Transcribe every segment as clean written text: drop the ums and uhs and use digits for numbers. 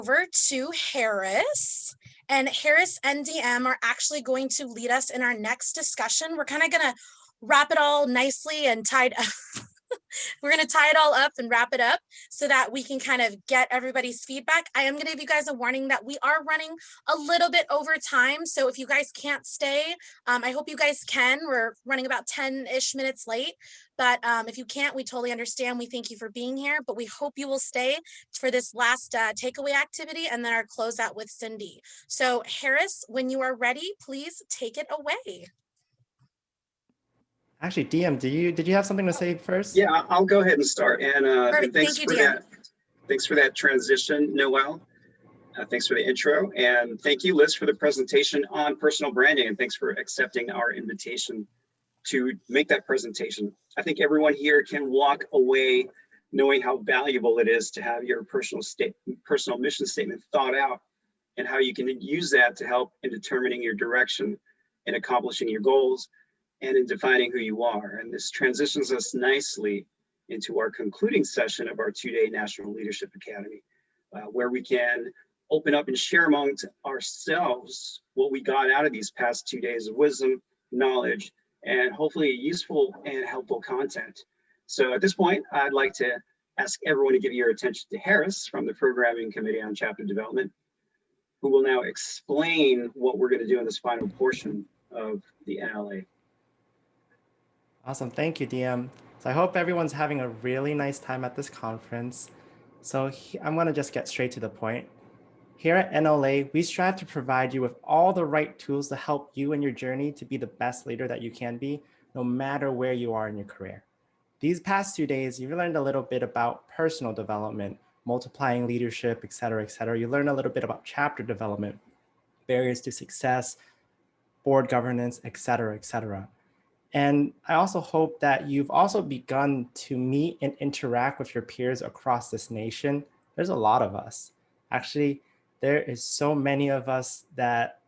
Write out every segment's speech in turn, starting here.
over to Harris. And Harris and DM are actually going to lead us in our next discussion. We're kind of going to wrap it all nicely and tied up. We're going to tie it all up and wrap it up so that we can kind of get everybody's feedback. I am going to give you guys a warning that we are running a little bit over time. So if you guys can't stay, I hope you guys can. We're running about 10-ish minutes late. But if you can't, we totally understand. We thank you for being here, but we hope you will stay for this last takeaway activity and then our closeout with Cindy. So Harris, when you are ready, please take it away. Actually, DM, did you have something to say first? Yeah, I'll go ahead and start. And thanks Thank you, for DM. that. Thanks for that transition, Noelle. Thanks for the intro. And thank you, Liz, for the presentation on personal branding. And thanks for accepting our invitation to make that presentation. I think everyone here can walk away knowing how valuable it is to have your personal mission statement thought out and how you can use that to help in determining your direction and accomplishing your goals and in defining who you are. And this transitions us nicely into our concluding session of our 2-day National Leadership Academy, where we can open up and share amongst ourselves what we got out of these past 2 days of wisdom, knowledge, and hopefully useful and helpful content. So at this point, I'd like to ask everyone to give your attention to Harris from the Programming Committee on Chapter Development, who will now explain what we're going to do in this final portion of the NLA. Awesome, thank you, DM. So I hope everyone's having a really nice time at this conference. So I'm gonna just get straight to the point. Here at NLA, we strive to provide you with all the right tools to help you in your journey to be the best leader that you can be, no matter where you are in your career. These past 2 days, you've learned a little bit about personal development, multiplying leadership, et cetera, et cetera. You learned a little bit about chapter development, barriers to success, board governance, et cetera, et cetera. And I also hope that you've also begun to meet and interact with your peers across this nation. There's a lot of us. Actually, there is so many of us that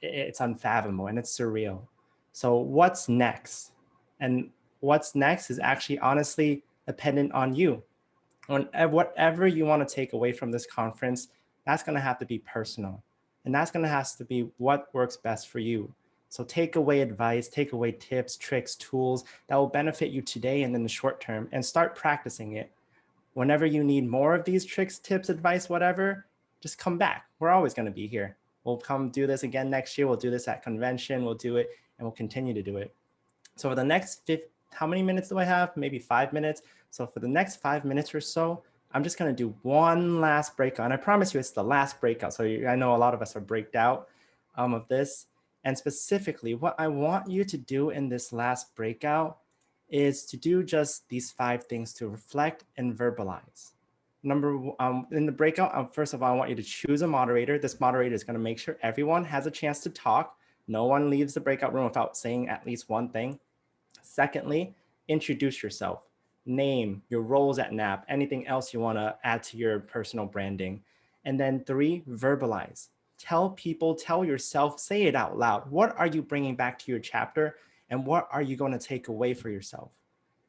it's unfathomable and it's surreal. So what's next? And what's next is actually honestly dependent on you. On whatever you want to take away from this conference, that's going to have to be personal. And that's going to have to be what works best for you. So take away advice, take away tips, tricks, tools that will benefit you today and in the short term, and start practicing it. Whenever you need more of these tricks, tips, advice, whatever, just come back. We're always going to be here. We'll come do this again next year. We'll do this at convention. We'll do it and we'll continue to do it. So for the next how many minutes do I have? Maybe 5 minutes. So for the next 5 minutes or so, I'm just going to do one last breakout. And I promise you it's the last breakout. So I know a lot of us are breaked out of this. And specifically, what I want you to do in this last breakout is to do just these 5 things to reflect and verbalize. In the breakout, first of all, I want you to choose a moderator. This moderator is going to make sure everyone has a chance to talk. No one leaves the breakout room without saying at least one thing. Secondly, introduce yourself. Name, your roles at NAP, anything else you want to add to your personal branding. And then 3, verbalize. Tell people, tell yourself, say it out loud. What are you bringing back to your chapter? And what are you going to take away for yourself?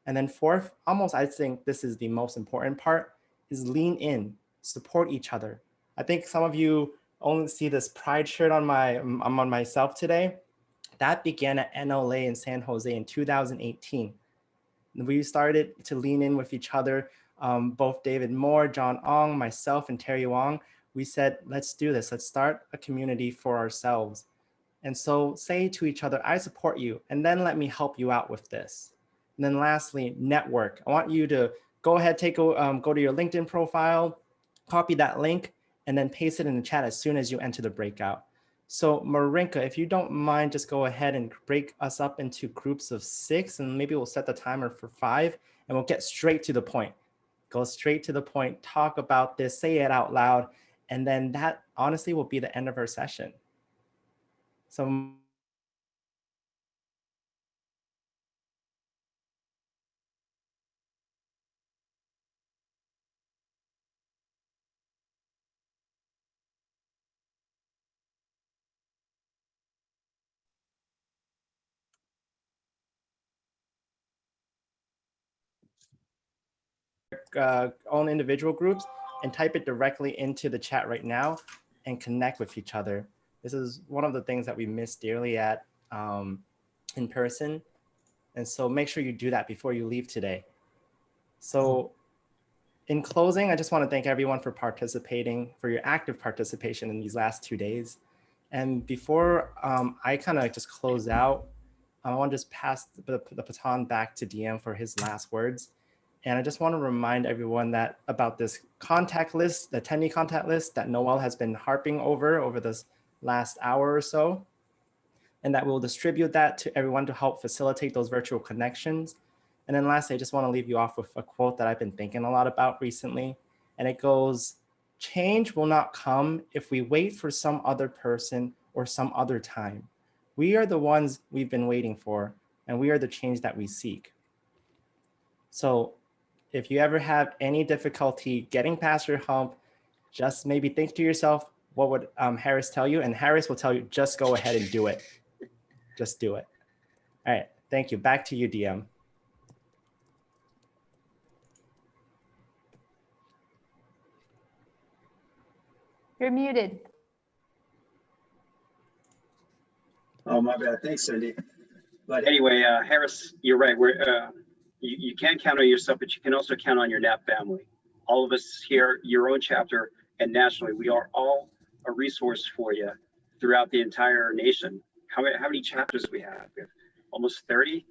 And then 4th, almost I think this is the most important part, is lean in, support each other. I think some of you only see this pride shirt on myself today. That began at NLA in San Jose in 2018. We started to lean in with each other. Both David Moore, John Ong, myself, and Terry Wong, we said, let's do this. Let's start a community for ourselves. And so say to each other, I support you, and then let me help you out with this. And then lastly, network. I want you to go ahead, go to your LinkedIn profile, copy that link, and then paste it in the chat as soon as you enter the breakout. So Marinka, if you don't mind, just go ahead and break us up into groups of 6, and maybe we'll set the timer for 5, and we'll get straight to the point. Go straight to the point, talk about this, say it out loud, and then that honestly will be the end of our session. So own individual groups, and type it directly into the chat right now and connect with each other. This is one of the things that we miss dearly at in person. And so make sure you do that before you leave today. So in closing, I just want to thank everyone for participating, for your active participation in these last 2 days. And before I kind of just close out, I want to just pass the baton back to DM for his last words. And I just want to remind everyone that about this contact list, the attendee contact list that Noel has been harping over this last hour or so, and that we'll distribute that to everyone to help facilitate those virtual connections. And then lastly, I just want to leave you off with a quote that I've been thinking a lot about recently. And it goes, "Change will not come if we wait for some other person or some other time. We are the ones we've been waiting for, and we are the change that we seek." So if you ever have any difficulty getting past your hump, just maybe think to yourself, what would Harris tell you? And Harris will tell you, just go ahead and do it. Just do it. All right, thank you. Back to you, DM. You're muted. Oh, my bad. Thanks, Cindy. But anyway, Harris, you're right. You can count on yourself, but you can also count on your NAP family. All of us here, your own chapter, and nationally, we are all a resource for you throughout the entire nation. How many chapters we have? We have almost 30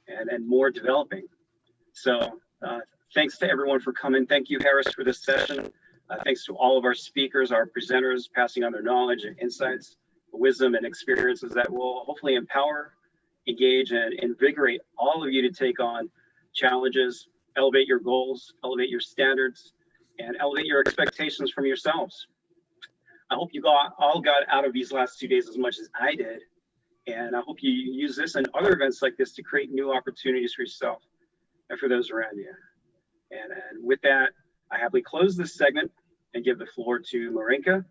and more developing. So thanks to everyone for coming. Thank you, Harris, for this session. Thanks to all of our speakers, our presenters, passing on their knowledge and insights, wisdom and experiences that will hopefully empower, engage, and invigorate all of you to take on challenges, elevate your goals, elevate your standards, and elevate your expectations from yourselves. I hope you all got out of these last 2 days as much as I did. And I hope you use this and other events like this to create new opportunities for yourself and for those around you. And with that, I happily close this segment and give the floor to Marinka,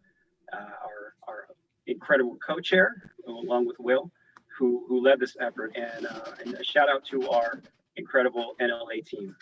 our incredible co-chair, along with Will, who led this effort. And a shout out to our incredible NLA team.